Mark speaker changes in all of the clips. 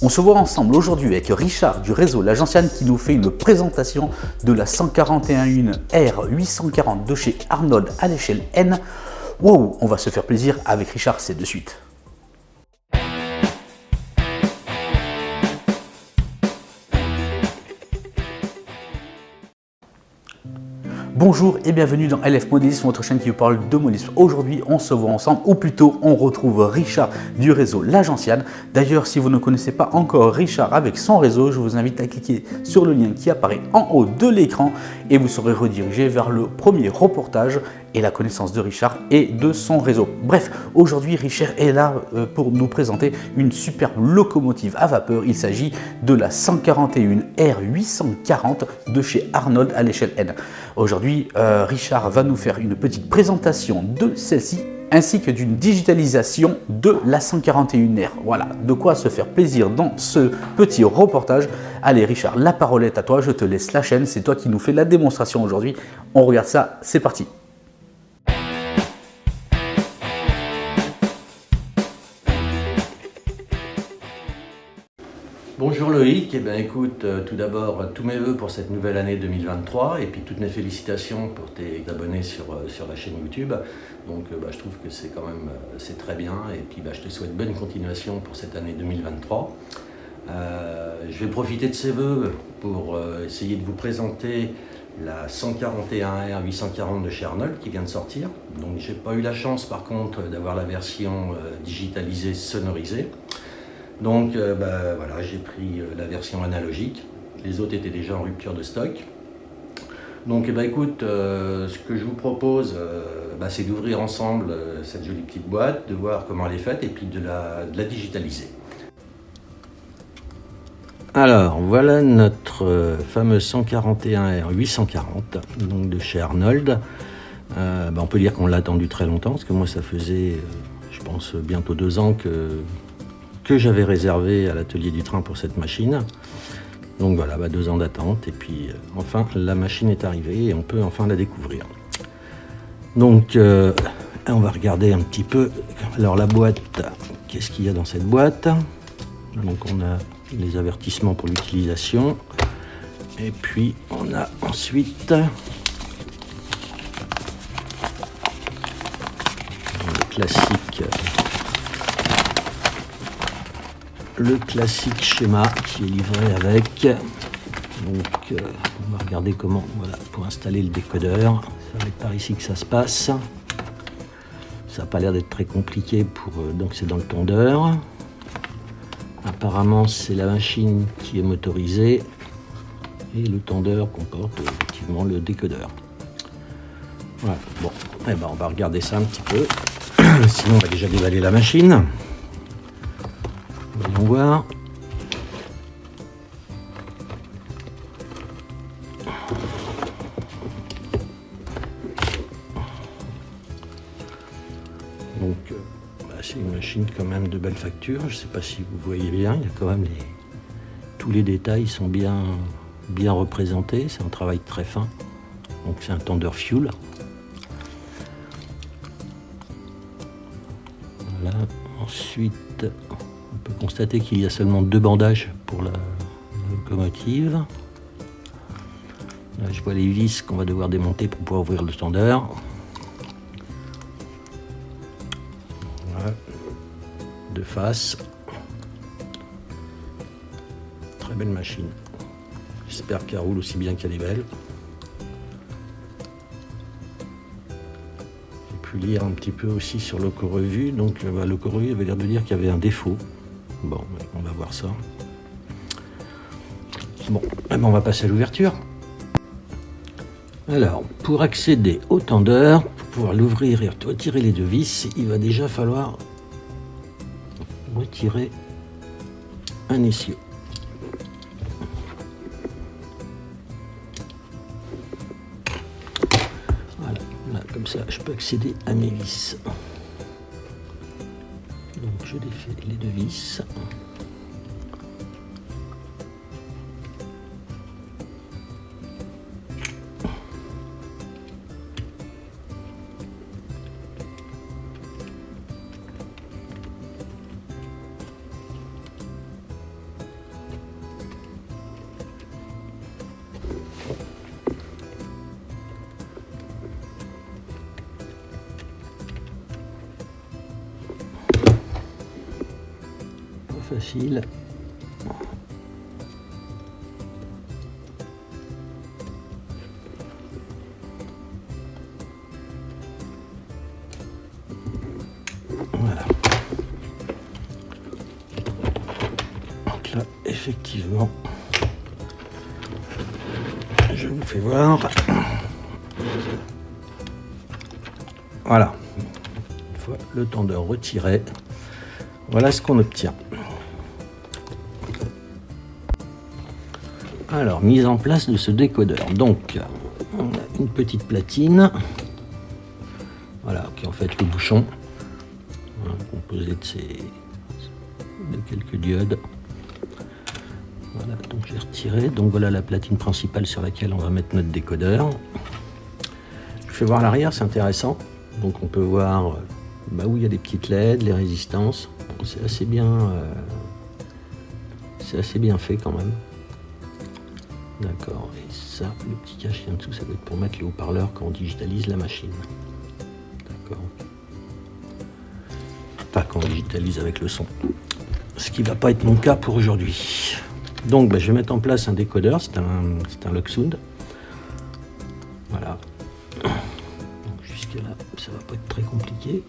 Speaker 1: On se voit ensemble aujourd'hui avec Richard du réseau L'Agenciane qui nous fait une présentation de la 141 R840 de chez Arnold à l'échelle N. Wow, on va se faire plaisir avec Richard, c'est de suite. Bonjour et bienvenue dans LF Modélisme, votre chaîne qui vous parle de modélisme. Aujourd'hui, on se voit ensemble, ou plutôt, on retrouve Richard du réseau L'Agenciane. D'ailleurs, si vous ne connaissez pas encore Richard avec son réseau, je vous invite à cliquer sur le lien qui apparaît en haut de l'écran et vous serez redirigé vers le premier reportage et la connaissance de Richard et de son réseau. Bref, aujourd'hui, Richard est là pour nous présenter une superbe locomotive à vapeur. Il s'agit de la 141 R840 de chez Arnold à l'échelle N. Aujourd'hui, Richard va nous faire une petite présentation de celle-ci ainsi que d'une digitalisation de la 141R. Voilà, de quoi se faire plaisir dans ce petit reportage. Allez Richard, la parole est à toi, je te laisse la chaîne, c'est toi qui nous fais la démonstration aujourd'hui. On regarde ça, c'est parti.
Speaker 2: Bonjour Loïc, eh bien, écoute, tout d'abord tous mes voeux pour cette nouvelle année 2023 et puis toutes mes félicitations pour tes abonnés sur la chaîne YouTube. Donc je trouve que c'est quand même c'est très bien et puis je te souhaite bonne continuation pour cette année 2023. Je vais profiter de ces voeux pour essayer de vous présenter la 141 R840 de chez Arnold qui vient de sortir. Donc j'ai pas eu la chance par contre d'avoir la version digitalisée sonorisée. Donc voilà, j'ai pris la version analogique, les autres étaient déjà en rupture de stock. Donc écoute, ce que je vous propose, c'est d'ouvrir ensemble cette jolie petite boîte, de voir comment elle est faite et puis de la digitaliser. Alors voilà notre fameuse 141 R840 donc de chez Arnold. On peut dire qu'on l'a attendu très longtemps parce que moi ça faisait, je pense, bientôt 2 ans que j'avais réservé à l'atelier du train pour cette machine. Donc voilà, 2 ans d'attente et puis enfin la machine est arrivée et on peut enfin la découvrir. Donc on va regarder un petit peu. Alors la boîte, qu'est-ce qu'il y a dans cette boîte? Donc on a les avertissements pour l'utilisation et puis on a ensuite le classique schéma qui est livré avec. Donc on va regarder comment, voilà, pour installer le décodeur, ça va être par ici que ça se passe. Ça n'a pas l'air d'être très compliqué donc c'est dans le tondeur. Apparemment c'est la machine qui est motorisée et le tondeur comporte effectivement le décodeur. Voilà, bon, on va regarder ça un petit peu. Sinon on va déjà déballer la machine. Voyons voir. Donc c'est une machine quand même de belle facture. Je ne sais pas si vous voyez bien, il y a quand même tous les détails sont bien représentés. C'est un travail très fin. Donc c'est un tendeur fuel. Voilà. Ensuite, on peut constater qu'il y a seulement 2 bandages pour la locomotive. Là, je vois les vis qu'on va devoir démonter pour pouvoir ouvrir le tondeur. Voilà. De face. Très belle machine. J'espère qu'elle roule aussi bien qu'elle est belle. Lire un petit peu aussi sur l'Oco-Revue. Donc l'Oco-Revue avait l'air de dire qu'il y avait un défaut. Bon, on va voir ça. Bon, on va passer à l'ouverture. Alors, pour accéder au tendeur, pour pouvoir l'ouvrir et retirer les 2 vis, il va déjà falloir retirer un essieu. Comme ça, je peux accéder à mes vis. Donc, je défais les 2 vis. facile. Voilà. Donc là, effectivement, je vous fais voir. Voilà. Une fois le tendeur retiré, voilà ce qu'on obtient. Alors, mise en place de ce décodeur. Donc, on a une petite platine, voilà, qui est en fait le bouchon, voilà, composé de quelques diodes. Voilà, donc j'ai retiré. Donc voilà la platine principale sur laquelle on va mettre notre décodeur. Je fais voir l'arrière, c'est intéressant. Donc on peut voir où il y a des petites LED, les résistances. Bon, c'est assez bien fait quand même. D'accord, et ça, le petit cachet en dessous, ça doit être pour mettre les haut-parleurs quand on digitalise la machine. D'accord. Enfin, quand on digitalise avec le son. Ce qui ne va pas être mon cas pour aujourd'hui. Donc, je vais mettre en place un décodeur, c'est un Luxound. Voilà. Donc, jusque là, ça va pas être très compliqué.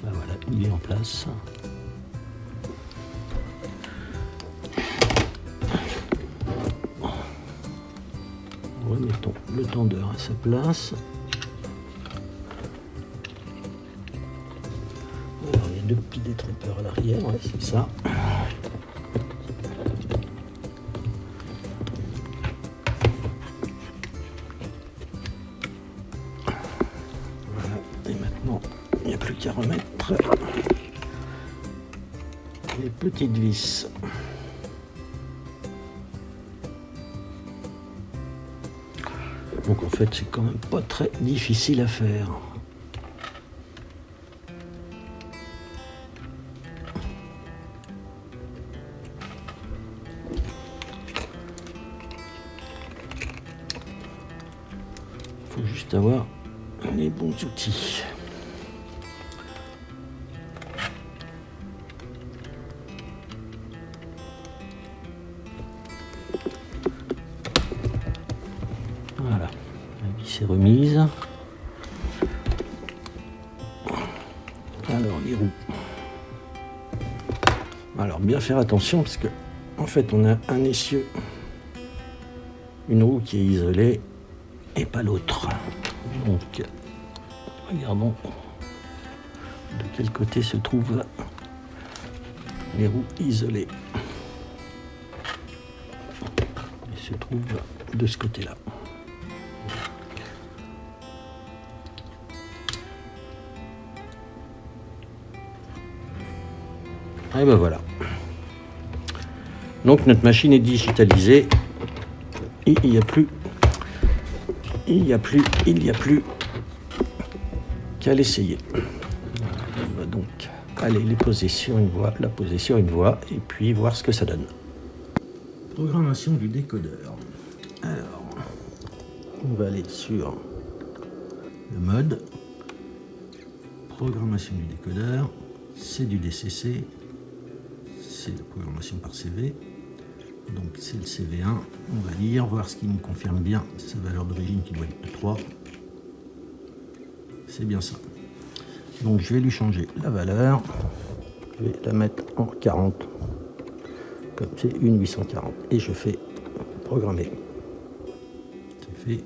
Speaker 2: Voilà, il est en place. Remettons le tendeur à sa place. Alors, il y a deux petits détrempeurs à l'arrière, ouais, c'est ça. Voilà, et maintenant, il n'y a plus qu'à remettre les petites vis. Donc en fait, c'est quand même pas très difficile à faire. Il faut juste avoir les bons outils. Voilà, la vis est remise. Alors les roues. Alors bien faire attention parce que en fait on a un essieu, une roue qui est isolée et pas l'autre. Donc regardons de quel côté se trouvent les roues isolées. Elles se trouvent de ce côté-là. Et ben voilà. Donc notre machine est digitalisée. Et il n'y a plus qu'à l'essayer. On va donc aller les poser sur une voie, la poser sur une voie et puis voir ce que ça donne. Programmation du décodeur. Alors, on va aller sur le mode. Programmation du décodeur. C'est du DCC. C'est la programmation par CV. Donc c'est le CV1. On va lire, voir ce qui nous confirme bien sa valeur d'origine qui doit être de 3. C'est bien ça. Donc je vais lui changer la valeur. Je vais la mettre en 40. Comme c'est une 840. Et je fais programmer. C'est fait.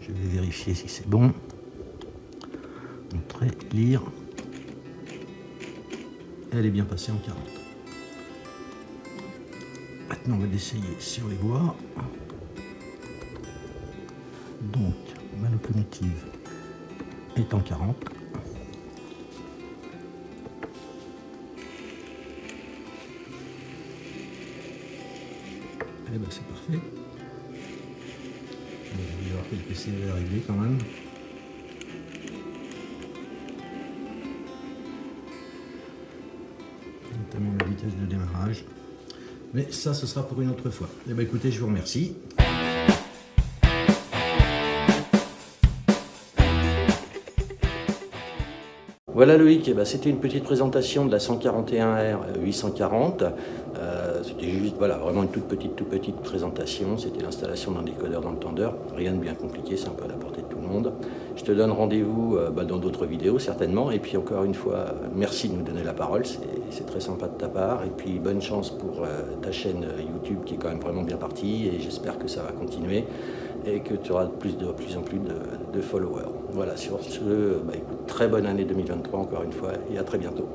Speaker 2: Je vais vérifier si c'est bon. Entrer, lire. Elle est bien passée en 40. Maintenant, on va l'essayer sur les voies. Donc, ma locomotive est en 40. Eh bien, c'est parfait. Il va y avoir quelques CV à régler quand même. Notamment la vitesse de démarrage. Mais ça, ce sera pour une autre fois. Eh bien, écoutez, je vous remercie. Voilà Loïc, c'était une petite présentation de la 141R 840. C'était juste vraiment une toute petite présentation. C'était l'installation d'un décodeur d'entendeur. Rien de bien compliqué, c'est un peu à la portée de tout le monde. Je te donne rendez-vous dans d'autres vidéos certainement. Et puis encore une fois, merci de nous donner la parole, c'est très sympa de ta part. Et puis bonne chance pour ta chaîne YouTube qui est quand même vraiment bien partie. Et j'espère que ça va continuer et que tu auras de plus en plus de followers. Voilà, sur ce, écoute, très bonne année 2023 encore une fois et à très bientôt.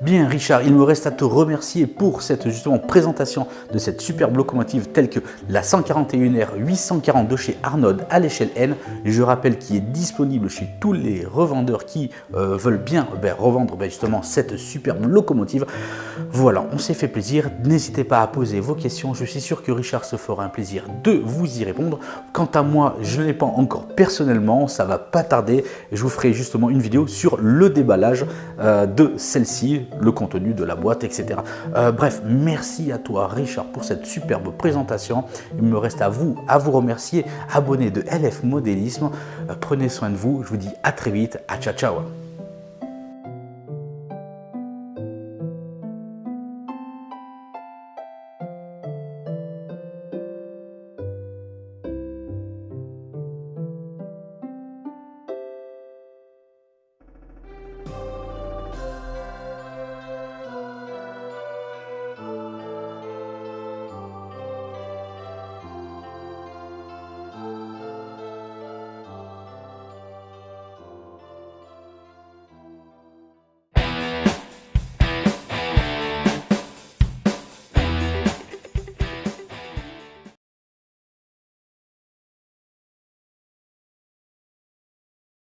Speaker 1: Bien Richard, il me reste à te remercier pour cette justement présentation de cette superbe locomotive telle que la 141R 840 de chez Arnold à l'échelle N. Je rappelle qu'il est disponible chez tous les revendeurs qui veulent bien revendre justement cette superbe locomotive. Voilà, on s'est fait plaisir. N'hésitez pas à poser vos questions. Je suis sûr que Richard se fera un plaisir de vous y répondre. Quant à moi, je ne l'ai pas encore personnellement. Ça va pas tarder. Je vous ferai justement une vidéo sur le déballage de celle-ci, le contenu de la boîte, etc. Bref, merci à toi Richard pour cette superbe présentation. Il me reste à vous remercier. Abonnez de LF Modélisme. Prenez soin de vous. Je vous dis à très vite. À ciao ciao.